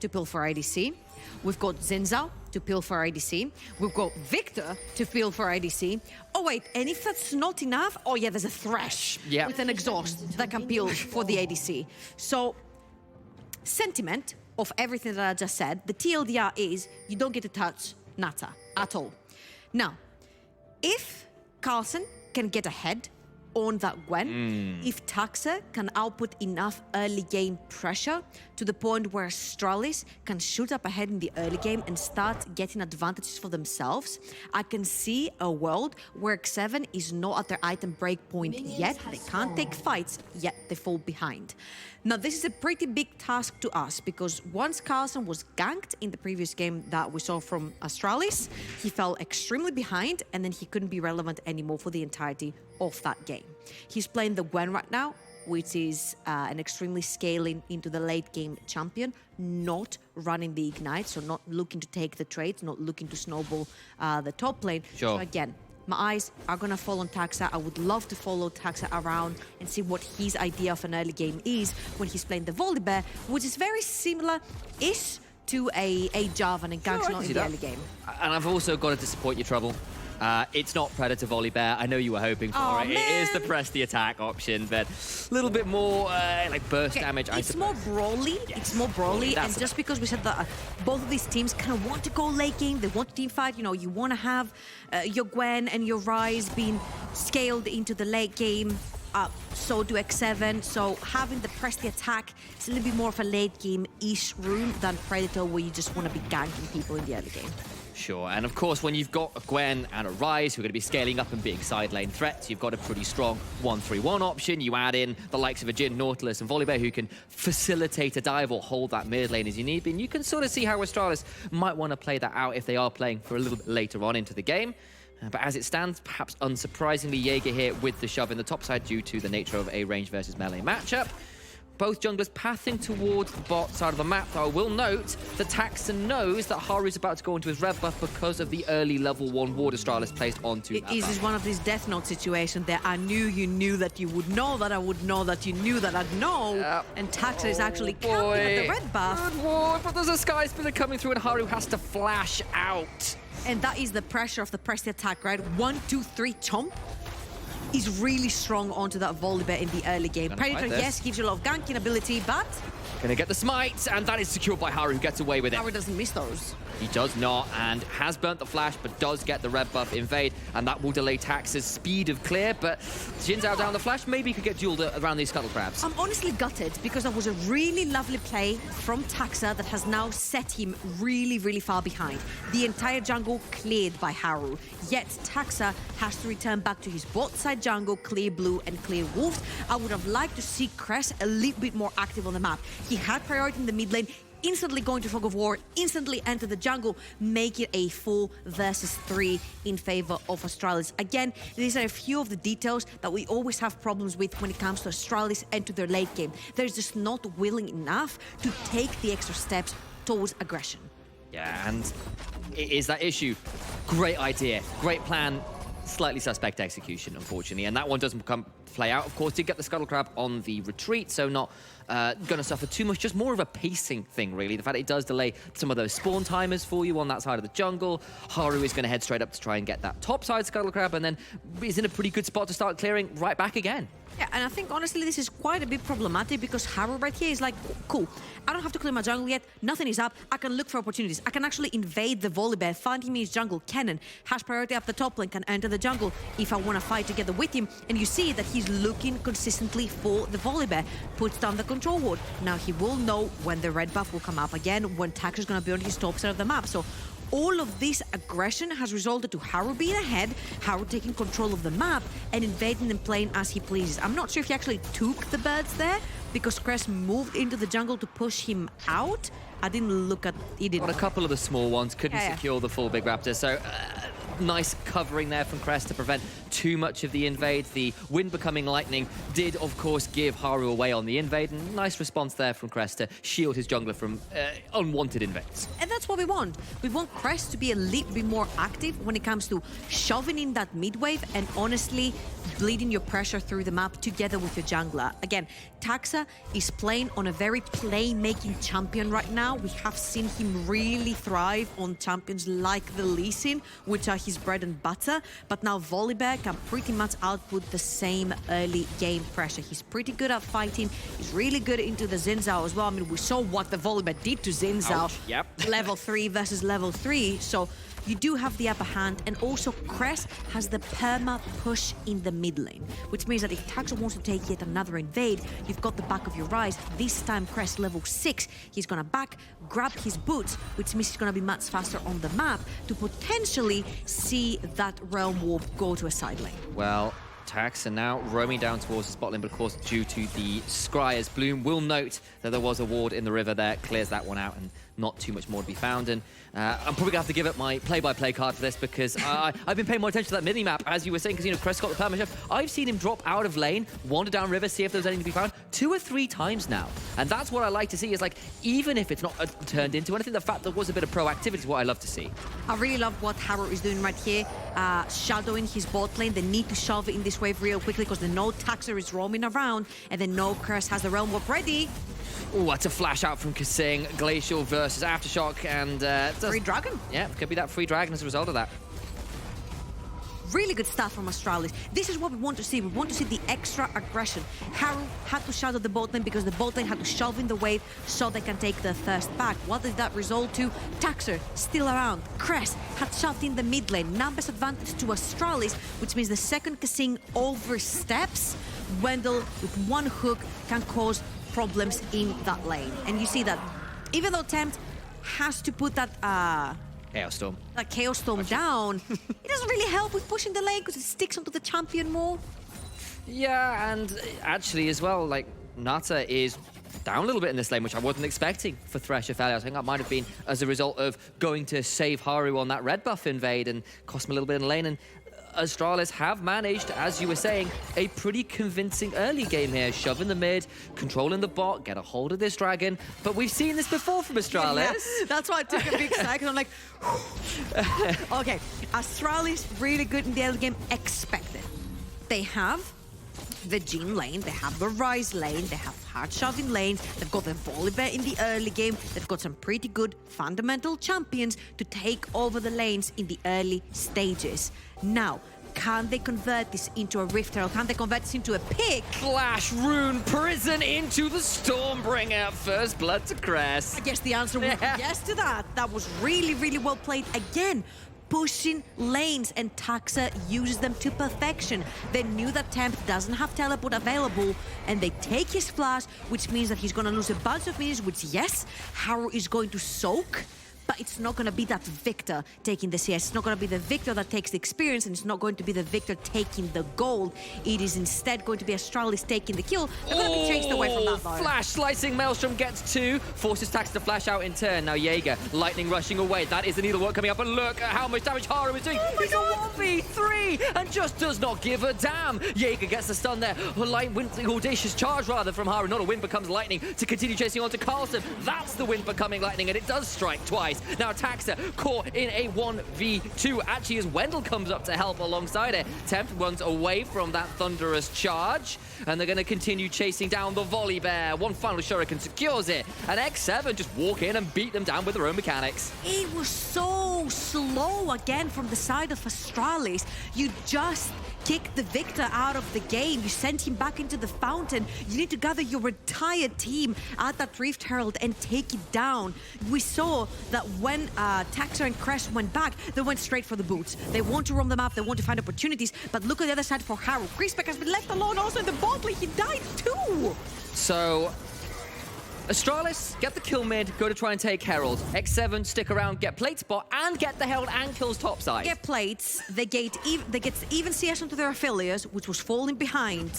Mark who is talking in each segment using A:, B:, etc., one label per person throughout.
A: to peel for ADC. We've got Zinzao to peel for ADC. We've got Victor to peel for ADC. Oh wait, and if that's not enough, oh yeah, there's a Thresh with an exhaust that can peel for the ADC. So, sentiment of everything that I just said, the TLDR is you don't get to touch Nata at all. Now, if Carlsen can get ahead on that Gwen, if Taxa can output enough early game pressure to the point where Astralis can shoot up ahead in the early game and start getting advantages for themselves, I can see a world where X7 is not at their item break point yet. They can't take fights, yet they fall behind. Now, this is a pretty big task to us because once Carlsen was ganked in the previous game that we saw from Astralis, he fell extremely behind and then he couldn't be relevant anymore for the entirety of that game. He's playing the Gwen right now, which is an extremely scaling into the late game champion, not running the Ignite, so not looking to take the trades, not looking to snowball the top lane.
B: Sure.
A: So again, my eyes are going to fall on Taxa. I would love to follow Taxa around and see what his idea of an early game is when he's playing the Volibear, which is very similar-ish to a Jarvan and Ganxlong in the early game.
B: And I've also got to disappoint you, Trouble. It's not Predator Volibear. I know you were hoping for it.
A: Man.
B: It is the press the attack option, but a little bit more like burst damage, I suppose.
A: It's more brawly.
B: Yes.
A: It's more brawly. And just
B: it.
A: because we said that both of these teams kind of want to go late game, they want to team fight. You know, you want to have your Gwen and your Ryze being scaled into the late game. So do X7. So having the press the attack is a little bit more of a late game-ish room than Predator, where you just want to be ganking people in the early game.
B: Sure, and of course, when you've got a Gwen and a Ryze who are going to be scaling up and being side lane threats, you've got a pretty strong 1-3-1 option. You add in the likes of a Jhin, Nautilus, and Volibear who can facilitate a dive or hold that mid lane as you need. And you can sort of see how Astralis might want to play that out if they are playing for a little bit later on into the game. But as it stands, perhaps unsurprisingly, Jaeger here with the shove in the top side due to the nature of a range versus melee matchup. Both junglers pathing towards the bot side of the map. Though I will note that Taxa knows that Haru's about to go into his rev buff because of the early level 1 ward Astralis placed onto that
A: This is one of these Death Note situations that I knew you knew that you would know that I would know that you knew that I'd know. And Taxa is actually camping at the red buff.
B: Good ward, but there's a Sky Spinner coming through and Haru has to flash out.
A: And that is the pressure of the press the attack, right? 1, 2, 3, chomp. Is really strong onto that Volibear in the early game. Predator, yes, gives you a lot of ganking ability, but...
B: Gonna get the smite, and that is secured by Haru, who gets away with it.
A: Haru doesn't miss those.
B: He does not, and has burnt the flash, but does get the red buff invade, and that will delay Tax's speed of clear, but Jinzao down the flash, maybe he could get dueled around these scuttle crabs.
A: I'm honestly gutted, because that was a really lovely play from Taxa that has now set him really, really far behind. The entire jungle cleared by Haru, yet Taxa has to return back to his bot side jungle, clear blue and clear wolves. I would have liked to see Cress a little bit more active on the map. He had priority in the mid lane, instantly going to Fog of War, instantly enter the jungle, make it a 4 versus 3 in favor of Astralis. Again, these are a few of the details that we always have problems with when it comes to Astralis and to their late game. They're just not willing enough to take the extra steps towards aggression.
B: Yeah, and it is that issue. Great idea, great plan, slightly suspect execution, unfortunately, and that one doesn't play out. Of course, did get the Scuttle Crab on the retreat, so not going to suffer too much, just more of a pacing thing, really. The fact it does delay some of those spawn timers for you on that side of the jungle. Haru is going to head straight up to try and get that top side Scuttle Crab, and then is in a pretty good spot to start clearing right back again.
A: Yeah, and I think, honestly, this is quite a bit problematic because Haru right here is like, cool, I don't have to clear my jungle yet, nothing is up, I can look for opportunities, I can actually invade the Volibear, find him in his jungle, Kennen has priority up the top lane, can enter the jungle if I want to fight together with him, and you see that he's looking consistently for the Volibear, puts down the control ward. Now he will know when the red buff will come up again, when Tax is going to be on his top side of the map, so all of this aggression has resulted to Haru being ahead, Haru taking control of the map, and invading and playing as he pleases. I'm not sure if he actually took the birds there, because Cress moved into the jungle to push him out. I didn't look at... He didn't.
B: Got a couple of the small ones, couldn't secure the full big raptor, so nice covering there from Cress to prevent too much of the invade. The wind becoming lightning did, of course, give Haru away on the invade, and nice response there from Crest to shield his jungler from unwanted invades.
A: And that's what we want. We want Crest to be a little bit more active when it comes to shoving in that mid wave and honestly bleeding your pressure through the map together with your jungler. Again, Taxa is playing on a very play-making champion right now. We have seen him really thrive on champions like the Lee Sin, which are his bread and butter. But now Volibear can pretty much output the same early game pressure. He's pretty good at fighting. He's really good into the Xin Zhao as well. I mean, we saw what the Volibear did to Xin Zhao.
B: Yep.
A: Level 3 versus level 3. So you do have the upper hand, and also Crest has the perma push in the mid lane, which means that if Taxa wants to take yet another invade, you've got the back of your Rise. This time Crest level 6, he's gonna back, grab his boots, which means he's gonna be much faster on the map to potentially see that Realm Warp go to a side lane.
B: Well, Taxa now roaming down towards the spot lane, but of course due to the Scryers, Bloom will note that there was a ward in the river there, clears that one out, and not too much more to be found. And I'm probably gonna have to give up my play-by-play card for this because I've been paying more attention to that mini-map, as you were saying, because, you know, Crest got the perma shift. I've seen him drop out of lane, wander down river, see if there's anything to be found 2 or 3 times now. And that's what I like to see, is like, even if it's not turned into anything, the fact there was a bit of proactivity is what I love to see.
A: I really love what Haru is doing right here, shadowing his bot lane. They need to shove it in this wave real quickly because they know Taxa is roaming around, and they know Crest has the Realm Warp ready.
B: Oh, that's a flash out from Kasing. Glacial versus Aftershock, and
A: Free dragon.
B: Yeah, could be that free dragon as a result of that.
A: Really good stuff from Astralis. This is what we want to see. We want to see the extra aggression. Haru had to shadow the bot lane because the bot lane had to shove in the wave so they can take the first back. What did that result to? Taxer still around. Crest had shoved in the mid lane. Numbers advantage to Astralis, which means the second Kasing oversteps, Wendell with one hook can cause problems in that lane. And you see that even though Tempt has to put that
B: Chaos Storm.
A: That Chaos Storm down, it doesn't really help with pushing the lane because it sticks onto the champion more.
B: Yeah, and actually as well, like, Nata is down a little bit in this lane, which I wasn't expecting for Thresh if I think that might have been as a result of going to save Haru on that red buff invade and cost him a little bit in the lane. And Astralis have managed, as you were saying, a pretty convincing early game here, shoving the mid, controlling the bot, get a hold of this dragon. But we've seen this before from Astralis.
A: Yeah, that's why I took a big second. I'm like, okay, Astralis really good in the early game, expected. They have the Jhin lane, they have the Rise lane, they have hard shoving lanes, they've got the Volibear in the early game, they've got some pretty good fundamental champions to take over the lanes in the early stages. Now, can they convert this into a Rift Herald? Can they convert this into a pick?
B: Flash Rune Prison into the Stormbringer. First blood to Crest.
A: I guess the answer would be yes to that. That was really, really well played. Again, pushing lanes, and Taxa uses them to perfection. They knew that Tempt doesn't have teleport available, and they take his flash, which means that he's going to lose a bunch of minions, which, yes, Haru is going to soak, but it's not going to be that Victor taking the CS. It's not going to be the Victor that takes the experience, and it's not going to be the Victor taking the gold. It is instead going to be Astralis taking the kill. They're going to be chased away from that, though.
B: Flash slicing Maelstrom gets 2, forces Tax to flash out in turn. Now Jaeger, lightning rushing away. That is the needlework coming up, and look at how much damage Haru is doing. It's a 1v3 and just does not give a damn. Jaeger gets the stun there. Audacious charge rather from Haru. Not a wind becomes lightning to continue chasing on to Carlson. That's the wind becoming lightning, and it does strike twice. Now Taxa caught in a 1v2. Actually, as Wendell comes up to help alongside it, Tempt runs away from that thunderous charge, and they're going to continue chasing down the Volibear. One final Shuriken secures it, and X7 just walk in and beat them down with their own mechanics.
A: It was so slow again from the side of Astralis. You just kick the Victor out of the game. You send him back into the fountain. You need to gather your entire team at that Rift Herald and take it down. We saw that when Taxa and Crest went back, they went straight for the boots. They want to roam the map, they want to find opportunities, but look at the other side for Haru. Griesbeck has been left alone also in the bot lane. He died too!
B: So Astralis, get the kill mid, go to try and take Herald. X7, stick around, get plate spot, and get the Herald and kills topside.
A: Get plates, they get even CS onto their affiliates, which was falling behind.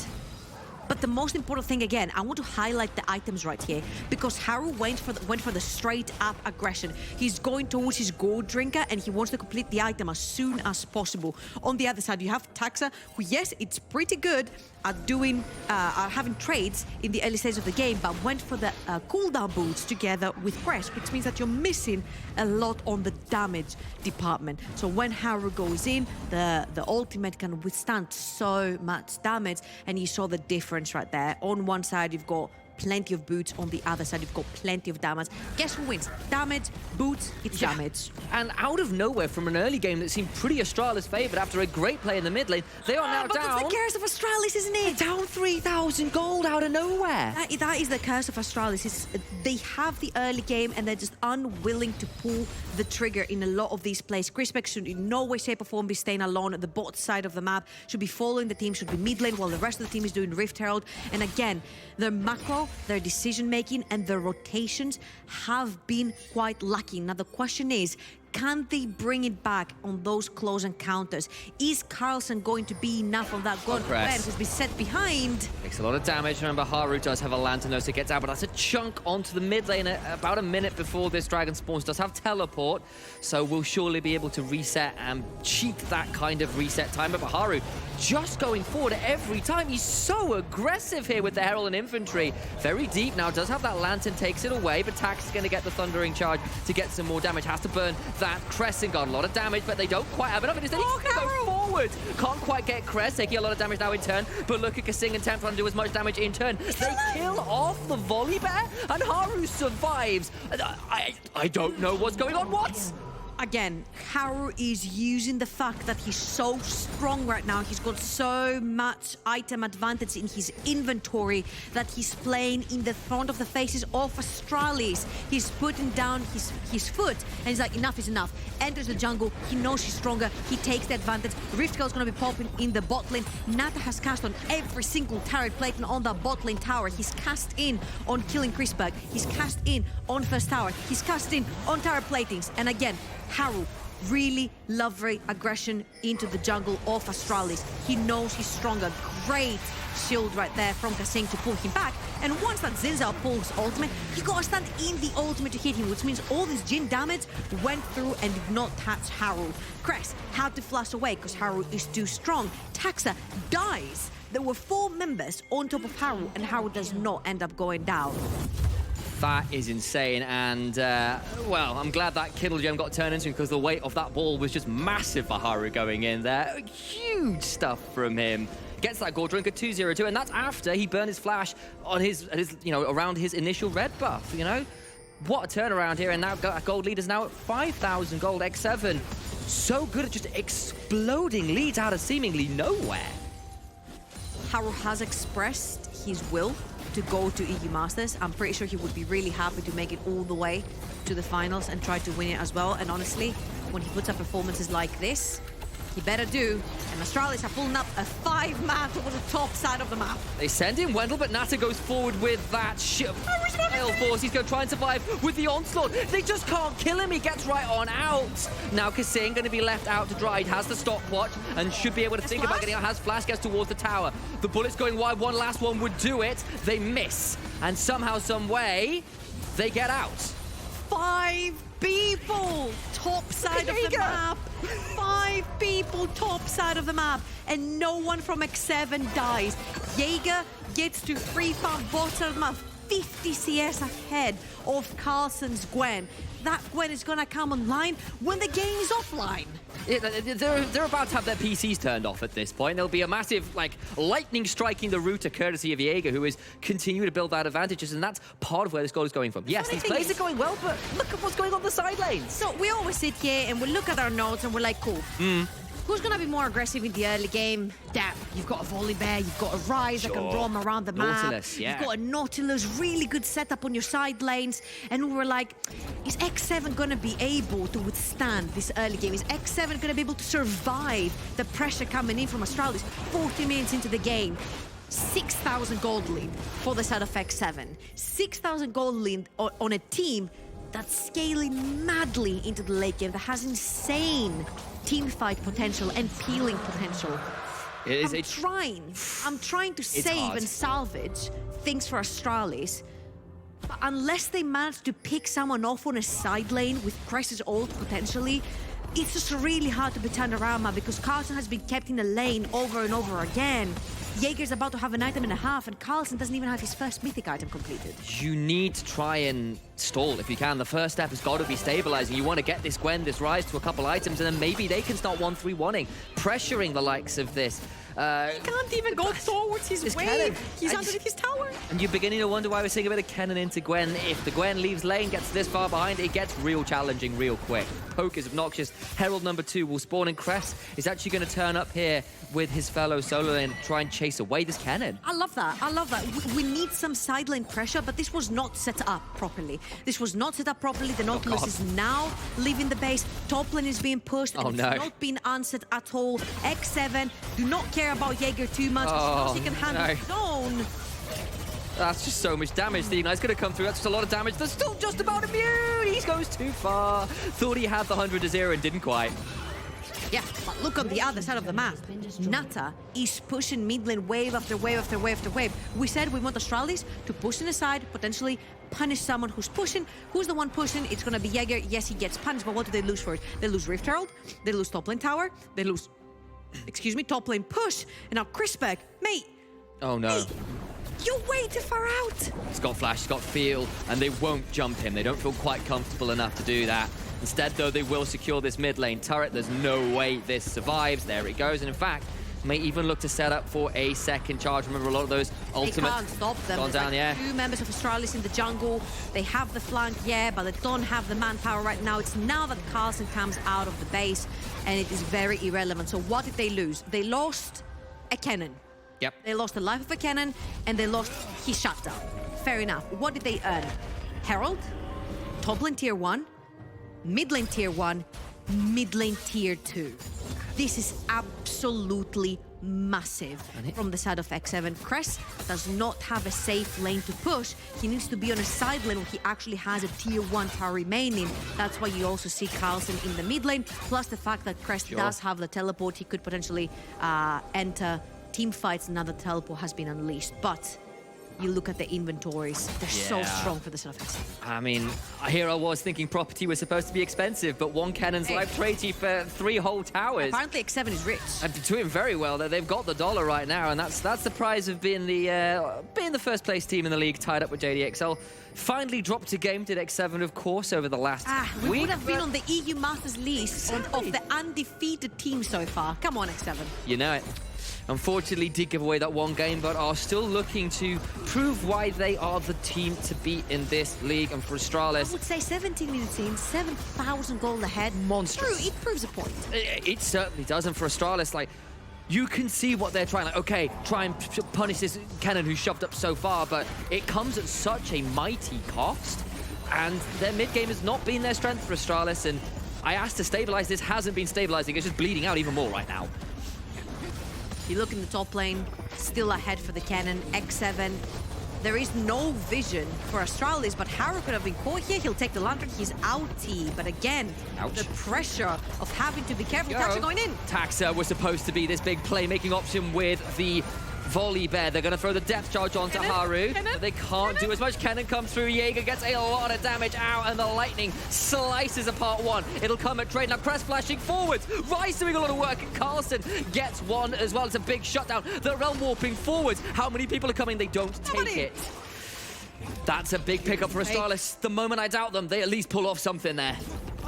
A: But the most important thing, again, I want to highlight the items right here, because Haru went for the straight up aggression. He's going towards his gold drinker, and he wants to complete the item as soon as possible. On the other side, you have Taxa, who, yes, it's pretty good at doing, having trades in the early stages of the game, but went for the cooldown boots together with Press, which means that you're missing a lot on the damage department. So when Haru goes in, the ultimate can withstand so much damage, and you saw the difference right there. On one side, you've got plenty of boots. On the other side, you've got plenty of damage. Guess who wins? Damage, boots, it's damage.
B: And out of nowhere, from an early game that seemed pretty Astralis favoured after a great play in the mid lane, they are now
A: but
B: down.
A: That's the curse of Astralis, isn't it?
B: Down 3,000 gold out of nowhere.
A: That is the curse of Astralis. They have the early game, and they're just unwilling to pull the trigger in a lot of these plays. Crispec should in no way, shape, or form be staying alone at the bot side of the map. Should be following the team, should be mid lane, while the rest of the team is doing Rift Herald. And again, their macro, their decision-making, and their rotations have been quite lacking. Now, the question is, can they bring it back on those close encounters? Is Carlson going to be enough of that god Gwen who's been set behind?
B: Makes a lot of damage. Remember, Haru does have a lantern, so it gets out, but that's a chunk onto the mid lane about a minute before this dragon spawns. Does have teleport, so we'll surely be able to reset and cheat that kind of reset timer. But Haru just going forward every time. He's so aggressive here with the Herald and infantry. Very deep now, does have that lantern, takes it away, but Tax is going to get the thundering charge to get some more damage. Has to burn that Crescent, got a lot of damage, but they don't quite have enough. Instead, he's going to go forward. Can't quite get Crest, taking a lot of damage now in turn, but look at Kasing and Temp trying to do as much damage in turn. They kill off the volley bear, and Haru survives. I don't know what's going on. What?
A: Again, Haru is using the fact that he's so strong right now. He's got so much item advantage in his inventory that he's playing in the front of the faces of Astralis. He's putting down his foot, and he's like, enough is enough. Enters the jungle, he knows he's stronger, he takes the advantage. Rift Girl's gonna be popping in the bot lane. Nata has cast on every single turret plating on the bot lane tower. He's cast in on killing Crispberg. He's cast in on first tower. He's cast in on tower platings. And again, Haru, really lovely aggression into the jungle of Astralis. He knows he's stronger. Great shield right there from Kasing to pull him back. And once that Zinzao pulls ultimate, you gotta stand in the ultimate to hit him, which means all this Jhin damage went through and did not touch Haru. Cress had to flash away because Haru is too strong. Taxa dies. There were 4 members on top of Haru, and Haru does not end up going down.
B: That is insane, and well, I'm glad that Kindle Gem got turned into, because the weight of that ball was just massive for Haru going in there. Huge stuff from him. Gets that gold drinker 2-0-2, and that's after he burned his flash on his around his initial red buff, What a turnaround here, and now gold lead is now at 5,000 gold. X7, so good at just exploding leads out of seemingly nowhere.
A: Haru has expressed his will to go to EU Masters. I'm pretty sure he would be really happy to make it all the way to the finals and try to win it as well. And honestly, when he puts up performances like this, he better do. And Astralis are pulling up a 5-man towards the top side of the map.
B: They send in Wendell, but Nata goes forward with that force. He's going to try and survive with the onslaught. They just can't kill him. He gets right on out. Now Kasing going to be left out to dry. He has the stopwatch and should be able to think about getting out. Has flash, gets towards the tower. The bullet's going wide. One last one would do it. They miss. And somehow, some way, they get out.
A: 5 people top side of the map. 5 people top side of the map, and no one from X7 dies. Jaeger gets to free farm bottom of the map, 50 CS ahead of Carlson's Gwen. That Gwen is gonna come online when the game is offline.
B: They're about to have their PCs turned off at this point. There'll be a massive, lightning striking the router courtesy of Jaeger, who is continuing to build out advantages, and that's part of where this goal is going from. Yes, these plays are going well, but look at what's going on the side lanes.
A: So we always sit here and we look at our notes and we're like, cool. Who's going to be more aggressive in the early game? Damn, you've got a volley bear, you've got a Rise that can roam around the
B: Nautilus,
A: map. You've got a Nautilus, really good setup on your side lanes. And we were like, is X7 going to be able to withstand this early game? Is X7 going to be able to survive the pressure coming in from Astralis 40 minutes into the game? 6,000 gold lead for the side of X7. 6,000 gold lead on a team that's scaling madly into the late game, that has insane team fight potential and peeling potential. I'm trying to save
B: hard.
A: and salvage things for Astralis. But unless they manage to pick someone off on a side lane with Cress's ult potentially, it's just really hard to be turned around, man, because Carlsen has been kept in a lane over and over again. Jaeger's about to have an item and a half, and Carlsen doesn't even have his first mythic item completed.
B: You need to try and stall if you can. The first step has got to be stabilizing. You want to get this Gwen, this Rise to a couple items, and then maybe they can start 1-3-1-ing, pressuring the likes of this.
A: He can't even go towards his wave.
B: Kennen.
A: He's underneath his tower.
B: And you're beginning to wonder why we're seeing a bit of Kennen into Gwen. If the Gwen leaves lane, gets this far behind, it gets real challenging real quick. Poke is obnoxious. Herald number 2 will spawn, and Cress is actually going to turn up here with his fellow solo lane, try and chase away this Kennen.
A: I love that. I love that. We need some side lane pressure, but this was not set up properly. This was not set up properly. The Nautilus is now leaving the base. Top lane is being pushed, and it's not been answered at all. X7 do not care about Jaeger too much, because he can handle his own.
B: That's just so much damage. The Ignite's going to come through. That's just a lot of damage. They're still just about immune. He goes too far. Thought he had the 100 to 0 and didn't quite.
A: Yeah, but look on the other side of the map. Nata is pushing mid lane wave after wave after wave after wave. We said we want Astralis to push in the side, potentially punish someone who's pushing. Who's the one pushing? It's going to be Jaeger. Yes, he gets punished, but what do they lose for it? They lose Rift Herald, they lose top lane tower, they lose, top lane push, and now Crispec, mate.
B: Oh no.
A: Mate, you're way too far out.
B: He's got flash, he's got feel, and they won't jump him. They don't feel quite comfortable enough to do that. Instead, though, they will secure this mid lane turret. There's no way this survives. There it goes. And in fact, may even look to set up for a second charge. Remember, a lot of those ultimates.
A: They can't stop them.
B: Gone down,
A: like 2 members of Astralis in the jungle. They have the flank, yeah, but they don't have the manpower right now. It's now that Carlsen comes out of the base, and it is very irrelevant. So what did they lose? They lost a cannon.
B: Yep.
A: They lost the life of a cannon, and they lost his shutdown. Fair enough. What did they earn? Herald, top lane tier 1, mid lane tier 1, mid lane tier 2. This is absolutely massive from the side of X7. Cress does not have a safe lane to push. He needs to be on a side lane where he actually has a tier 1 tower remaining. That's why you also see Carlsen in the mid lane, plus the fact that Cress does have the teleport. He could potentially enter team fights now that teleport has been unleashed. But you look at the inventories, they're so strong for the side of X7.
B: I mean, here I was thinking property was supposed to be expensive, but one cannon's life trades you for 3 whole towers.
A: Apparently X7 is rich.
B: And doing very well. They've got the dollar right now, and that's the prize of being the first place team in the league, tied up with JDXL. Finally dropped a game, did X7, of course, over the last
A: we
B: week.
A: would have been on the EU Masters list of the undefeated team so far. Come on, X7.
B: You know it. Unfortunately, did give away that one game, but are still looking to prove why they are the team to beat in this league. And for Astralis,
A: I would say 17 minutes in, 7,000 gold ahead.
B: Monstrous.
A: It proves a point.
B: It certainly does. And for Astralis, like, you can see what they're trying. Like, okay, try and punish this cannon who's shoved up so far, but it comes at such a mighty cost. And their mid game has not been their strength for Astralis. And I asked to stabilize this, hasn't been stabilizing. It's just bleeding out even more right now.
A: You look in the top lane, still ahead for the cannon. X7, there is no vision for Astralis, but Haru could have been caught here. He'll take the lantern. He's outie, but again, the pressure of having to be careful. Taxa going in.
B: Taxa was supposed to be this big playmaking option with the volley bear. They're going to throw the depth charge onto Haru, but they can't do as much. Cannon comes through. Jaeger gets a lot of damage out, and the lightning slices apart one. It'll come at trade. Now Cress flashing forwards. Rise doing a lot of work, and Carlsen gets one as well. It's a big shutdown. The realm warping forwards. How many people are coming? They don't take it. That's a big pickup for Astralis. The moment I doubt them, they at least pull off something there.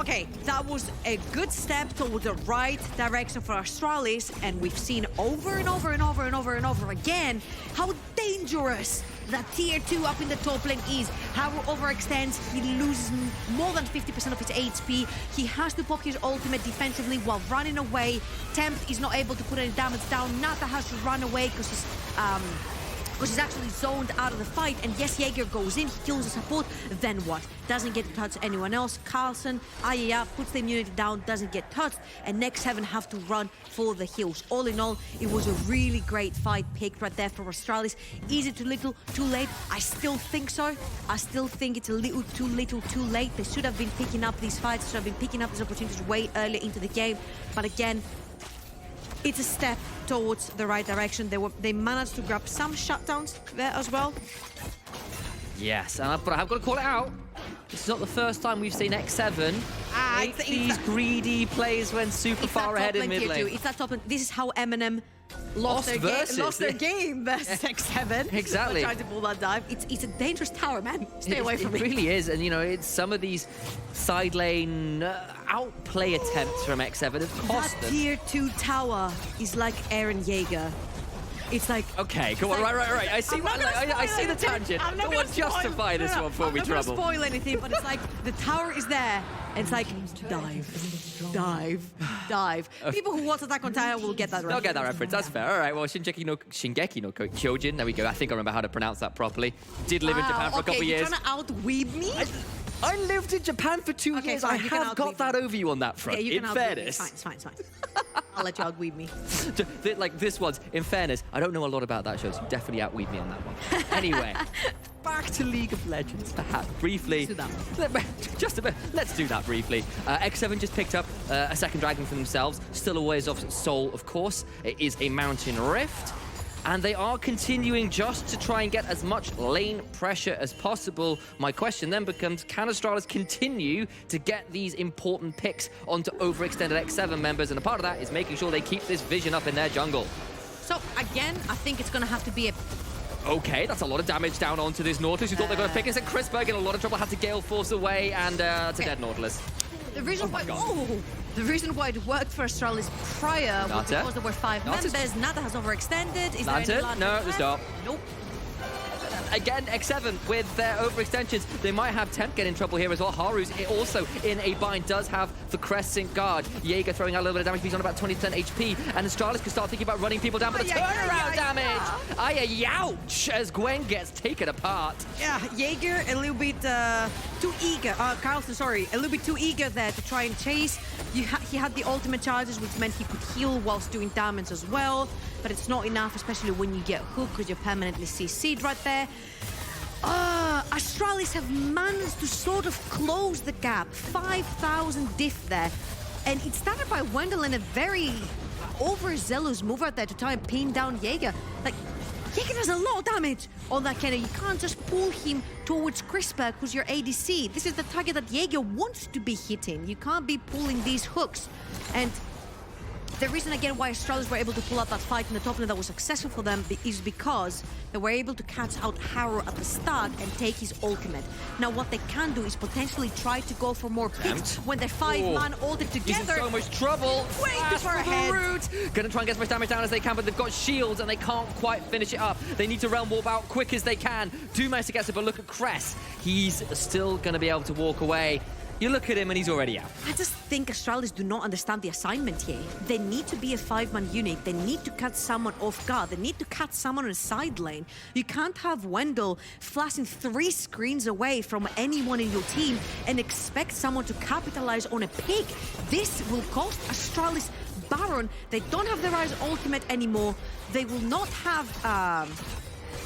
A: Okay, that was a good step toward the right direction for Astralis, and we've seen over and over and over and over and over again how dangerous that tier 2 up in the top lane is. Haru overextends, he loses more than 50% of his HP. He has to pop his ultimate defensively while running away. Tempt is not able to put any damage down. Nata has to run away because he's actually zoned out of the fight. And yes, Jaeger goes in, he kills the support. Then what? Doesn't get to touch anyone else. Carlsen, puts the immunity down, doesn't get touched. And X7 have to run for the hills. All in all, it was a really great fight picked right there for Astralis. Is it too little, too late? I still think so. I still think it's a little, too late. They should have been picking up these fights, should have been picking up these opportunities way earlier into the game. But again, It's a step towards the right direction. They managed to grab some shutdowns there as well.
B: Yes, but I've got to call it out. This is not the first time we've seen X7 make these greedy plays when super far ahead in mid lane.
A: It's that top lane. This is how Eminem lost their game versus X7.
B: Exactly.
A: Trying to pull that dive. It's a dangerous tower, man. Stay away from
B: it. It really is. And, you know, it's some of these side lane outplay attempts from X7 have cost them.
A: That tier 2 tower is like Aaron Yeager. It's like...
B: Okay, come on, right. I see the tangent. I don't want to justify this one for me, Trouble.
A: I'm not going to spoil anything, but it's like the tower is there, and it's like, dive. People who watch Attack on Titan will get that reference.
B: They'll get that reference, that's fair. All right, well, Shingeki no Kyojin, there we go. I think I remember how to pronounce that properly. Did live in Japan for a couple of years.
A: You're trying to out-weeb me?
B: I lived in Japan for 2 years.
A: Fine,
B: I have got that over you on that front, in fairness.
A: It's fine. I'll let you out-weeb me.
B: Like this one's, in fairness, I don't know a lot about that show, so you definitely out-weeb me on that one. Anyway, back to League of Legends, perhaps, briefly.
A: Let's do
B: Just a bit. Let's do that briefly. X7 just picked up a second dragon for themselves. Still a ways off Seoul, of course. It is a mountain rift. And they are continuing just to try and get as much lane pressure as possible. My question then becomes, can Astralis continue to get these important picks onto overextended X7 members? And a part of that is making sure they keep this vision up in their jungle.
A: So, again, I think it's going to have to be a...
B: Okay, that's a lot of damage down onto this Nautilus. You thought they were going to pick us, and Chrisberg in a lot of trouble, had to Gale Force away, and it's a dead Nautilus.
A: The reason why it worked for Astralis prior was because there were 5 members. Nata has overextended. Is there any Lantern?
B: No, there's not.
A: Nope.
B: Again, X7 with their overextensions. They might have Temp get in trouble here as well. Haru's also in a bind, does have the Crescent Guard. Jaeger throwing out a little bit of damage, he's on about 20% HP. And Astralis can start thinking about running people down, but the turnaround damage! Youch! As Gwen gets taken apart.
A: Yeah, Jaeger a little bit too eager. Carlson, sorry, a little bit too eager there to try and chase. He had the ultimate charges, which meant he could heal whilst doing damage as well. But it's not enough, especially when you get hooked, because you're permanently CC'd right there. Astralis have managed to sort of close the gap. 5,000 diff there. And it started by Wendell in a very overzealous move out there to try and pin down Jaeger. Like, Jaeger does a lot of damage on that cannon. You can't just pull him towards Chrisberg, who's your ADC. This is the target that Jaeger wants to be hitting. You can't be pulling these hooks. And the reason, again, why Astralis were able to pull out that fight in the top lane that was successful for them is because they were able to catch out Haru at the start and take his ultimate. Now, what they can do is potentially try to go for more picks when they're 5-man ulted together.
B: He's in so much trouble.
A: Way too far ahead.
B: Gonna try and get as much damage down as they can, but they've got shields and they can't quite finish it up. They need to realm warp out quick as they can. Do manage to get it, but look at Cress. He's still gonna be able to walk away. You look at him and he's already out.
A: I just think Astralis do not understand the assignment here. They need to be a 5-man unit. They need to catch someone off guard. They need to catch someone on a side lane. You can't have Wendell flashing 3 screens away from anyone in your team and expect someone to capitalize on a pick. This will cost Astralis Baron. They don't have the Rise ultimate anymore. They will not have...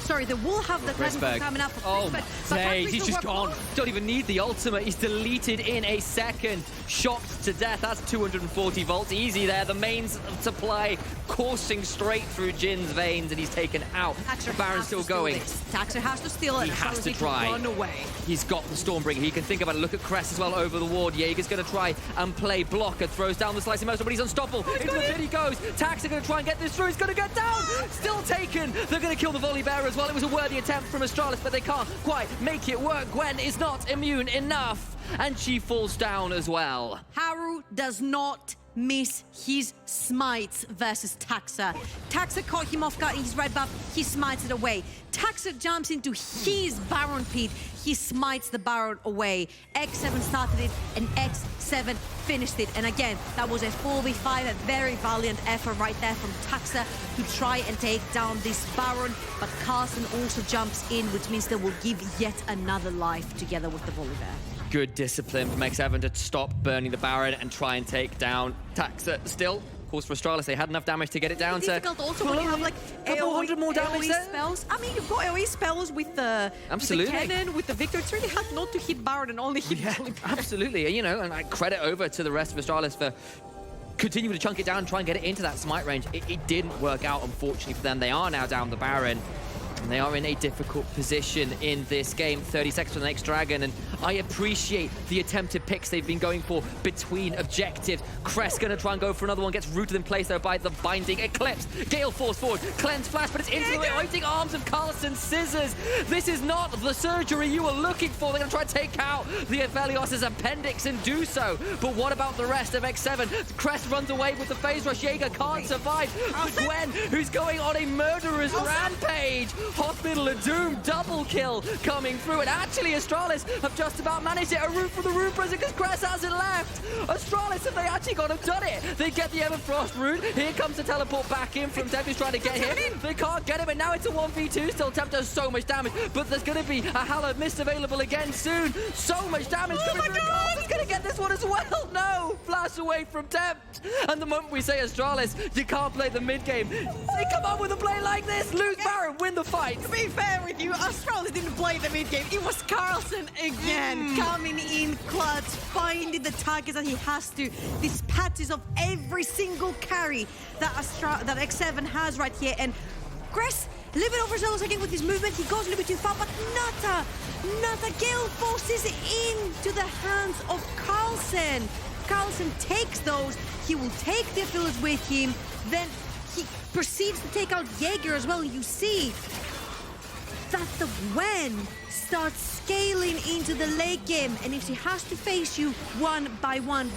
A: Sorry, they will have the Chrisberg coming up for Chrisberg.
B: He's just gone. Don't even need the ultimate. He's deleted in a second. Shocked to death. That's 240 volts. Easy there. The main supply coursing straight through Jin's veins, and he's taken out. Baron's still going.
A: Taxer has to steal it.
B: He has to try.
A: Run away.
B: He's got the Stormbringer. He can think about it. Look at Cress as well over the ward. Jaeger's going to try and play blocker. Throws down the slicing motion, but he's unstoppable. Into the pit he goes. Taxer going to try and get this through. He's going to get down. Still taken. They're going to kill the volley bearer as well. It was a worthy attempt from Astralis, but they can't quite make it work. Gwen is not immune enough, and she falls down as well.
A: Haru does not miss his smites versus Taxa. Taxa caught him off guard in his right buff. He smites it away. Taxa jumps into his Baron pit. He smites the Baron away. X7 started it, and X7 finished it. And again, that was a 4v5, a very valiant effort right there from Taxa to try and take down this Baron. But Carlson also jumps in, which means they will give yet another life together with the Volley Bear.
B: Good discipline from X7 to stop burning the Baron and try and take down Taxa. Still, of course, for Astralis, they had enough damage to get it down to...
A: difficult also when you have like
B: AoE more damage
A: AoE spells. I mean, you've got AoE spells with the cannon, with the Victor. It's really hard not to hit Baron and only hit Volley Bear.
B: Absolutely. You know, and I credit over to the rest of Astralis for continue to chunk it down and try and get it into that smite range. It didn't work out, unfortunately, for them. They are now down the Baron. And they are in a difficult position in this game. 30 seconds for the next Dragon, and I appreciate the attempted picks they've been going for between objectives. Crest gonna try and go for another one, gets rooted in place there by the binding Eclipse. Gale force forward, cleanse flash, but it's into the waiting arms of Carlson. Scissors. This is not the surgery you were looking for. They're gonna try to take out the Aphelios' appendix and do so. But what about the rest of X7? Crest runs away with the phase rush. Jaeger can't survive. But Gwen, who's going on a murderous rampage. Hospital of Doom, double kill coming through, and actually Astralis have just about managed it. A root for the Rune Prison because Crest hasn't left. Astralis, if they actually got have done it, they get the Everfrost root. Here comes the teleport back in from Temp, who's trying to get him. They can't get him, and now it's a 1v2. Still, Temp does so much damage, but there's going to be a Hallowed Mist available again soon. So much damage coming through. Carl's going to get this one as well. No, flash away from Temp. And the moment we say Astralis, you can't play the mid game. They come up with a play like this, lose Baron, win the fight.
A: To be fair with you, Astralis didn't play the mid game. It was Carlson again, coming in clutch, finding the targets that he has to. These patches of every single carry that X7 has right here. And Crest, a little bit overzealous again with his movement. He goes a little bit too far, but Nata Gale forces into the hands of Carlson. Carlson takes those. He will take the Aphelios with him. Then he proceeds to take out Jaeger as well. You see that the Gwen starts scaling into the late game, and if she has to face you one by one,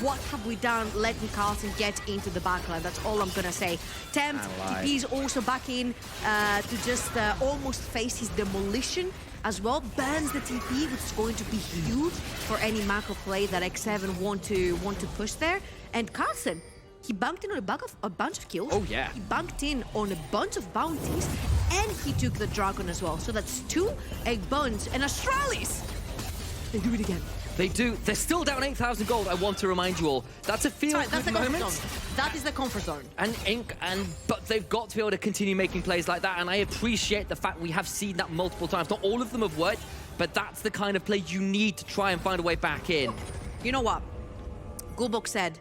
A: what have we done letting Carlson get into the backline? That's all I'm gonna say. Tempt, TP's also back in to just almost face his demolition as well. Burns the TP, which is going to be huge for any macro play that X7 want to push there. And Carlson, he bunked in on a bunch of kills.
B: Oh, yeah.
A: He bunked in on a bunch of bounties, and he took the Dragon as well. So that's 2 egg bunch. And Astralis, they do it again.
B: They do. They're still down 8,000 gold, I want to remind you all. That's a feel-good moment.
A: That is the comfort zone.
B: But they've got to be able to continue making plays like that, and I appreciate the fact we have seen that multiple times. Not all of them have worked, but that's the kind of play you need to try and find a way back in.
A: You know what? Gulbok said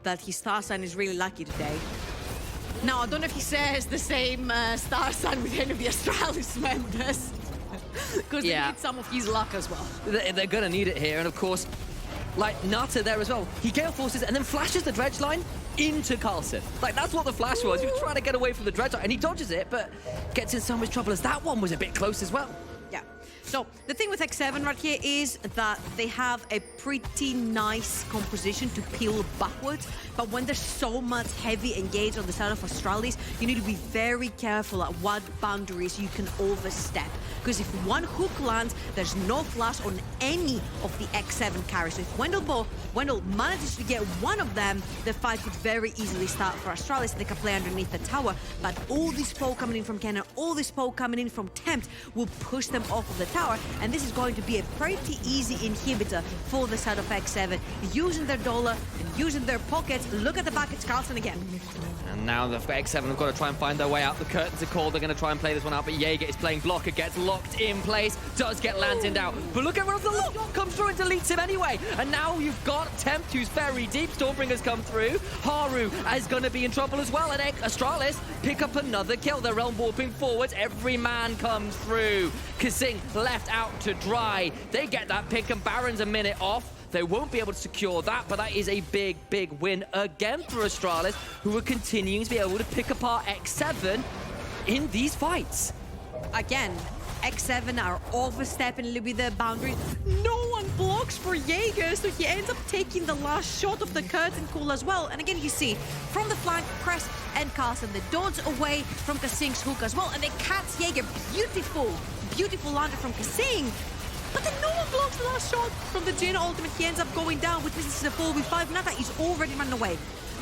A: that his star sign is really lucky today. Now, I don't know if he says the same star sign with any of the Astralis members, because they need some of his luck as well.
B: They're going to need it here, and of course, like Nata there as well. He Gale forces and then flashes the dredge line into Carlson. Like, that's what the flash was. He was trying to get away from the dredge line, and he dodges it, but gets in so much trouble as that one was a bit close as well.
A: Yeah. So the thing with X7 right here is that they have a pretty nice composition to peel backwards, but when there's so much heavy engage on the side of Astralis, you need to be very careful at what boundaries you can overstep. Because if one hook lands, there's no flash on any of the X7 carries. So if Wendell manages to get one of them, the fight could very easily start for Astralis. They can play underneath the tower, but all this poke coming in from Cannon, all this poke coming in from Tempt will push them off of the tower, and this is going to be a pretty easy inhibitor for the side of X7, using their dollar and using their pockets. Look at the back, it's Carlson again.
B: And now the X7 have got to try and find their way out. The curtains are called. They're going to try and play this one out, but Jaeger is playing blocker, gets locked in place, does get landed out. But look at where the lock comes through and deletes him anyway. And now you've got Tempt, who's very deep. Stormbringer's come through. Haru is going to be in trouble as well. And Astralis pick up another kill. They're realm warping forwards. Every man comes through. Kasing left out to dry. They get that pick, and Baron's a minute off. They won't be able to secure that, but that is a big, big win again for Astralis, who are continuing to be able to pick apart X7 in these fights.
A: Again, X7 are overstepping a little bit the boundaries. No one blocks for Jaeger, so he ends up taking the last shot of the curtain call as well. And again, you see, from the flank, Crest and Carlson, they dodge away from Kasing's hook as well, and they catch Jaeger. Beautiful lander from Kasing. But then no one blocks the last shot from the Jin ultimate. He ends up going down, which means this is a 4v5. Nata is already running away.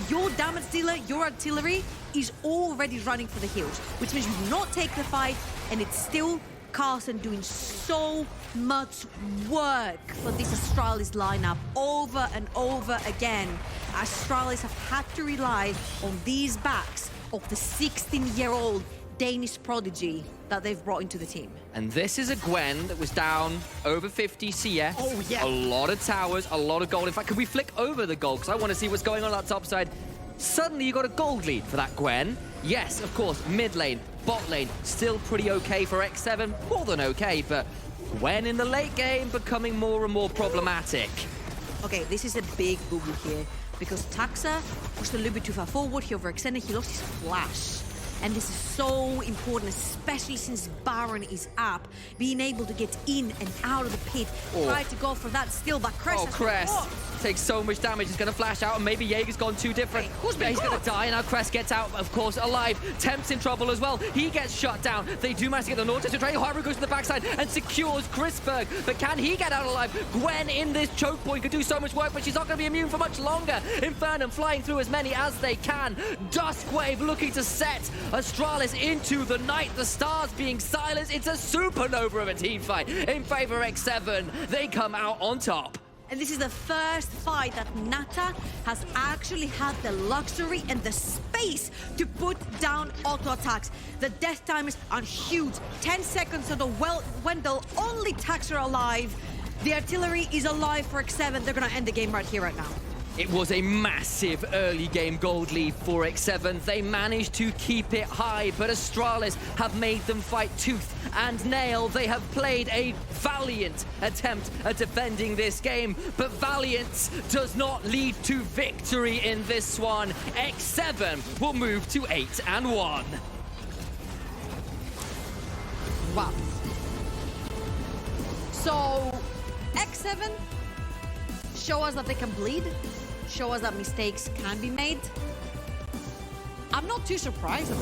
A: Your damage dealer, your artillery, is already running for the hills, which means you do not take the fight, and it's still Carlson doing so much work for this Astralis lineup over and over again. Astralis have had to rely on these backs of the 16-year-old Danish prodigy that they've brought into the team.
B: And this is a Gwen that was down over 50 CS.
A: Oh, yeah.
B: A lot of towers, a lot of gold. In fact, can we flick over the gold? Because I want to see what's going on that top side. Suddenly you got a gold lead for that Gwen. Yes, of course, mid lane, bot lane, still pretty okay for X7. More than okay, but Gwen in the late game becoming more and more problematic.
A: Okay, this is a big boo-boo here, because Taxa pushed a little bit too far forward. He overextended, he lost his flash. And this is so important, especially since Baron is up. Being able to get in and out of the pit. Try to go for that still, but Crest has
B: Crest takes so much damage. He's going to flash out, and maybe Jaeger's gone too different. He's going to die, and now Crest gets out, of course, alive. Temp's in trouble as well. He gets shut down. They do manage to get the Nautilus to trade. Haru goes to the backside and secures Chrisberg. But can he get out alive? Gwen in this choke point could do so much work, but she's not going to be immune for much longer. Infernum flying through as many as they can. Duskwave looking to set Astralis into the night. The stars being silenced. It's a supernova of a team fight in favor of X7. They come out on top.
A: And this is the first fight that Nata has actually had the luxury and the space to put down auto attacks. The death timers are huge. 10 seconds so when the only attacks are alive. The artillery is alive for X7. They're gonna end the game right here, right now.
B: It was a massive early game gold lead for X7. They managed to keep it high, but Astralis have made them fight tooth and nail. They have played a valiant attempt at defending this game, but valiance does not lead to victory in this one. X7 will move to 8-1.
A: Wow. So, X7 show us that they can bleed, show us that mistakes can be made. I'm not too surprised that they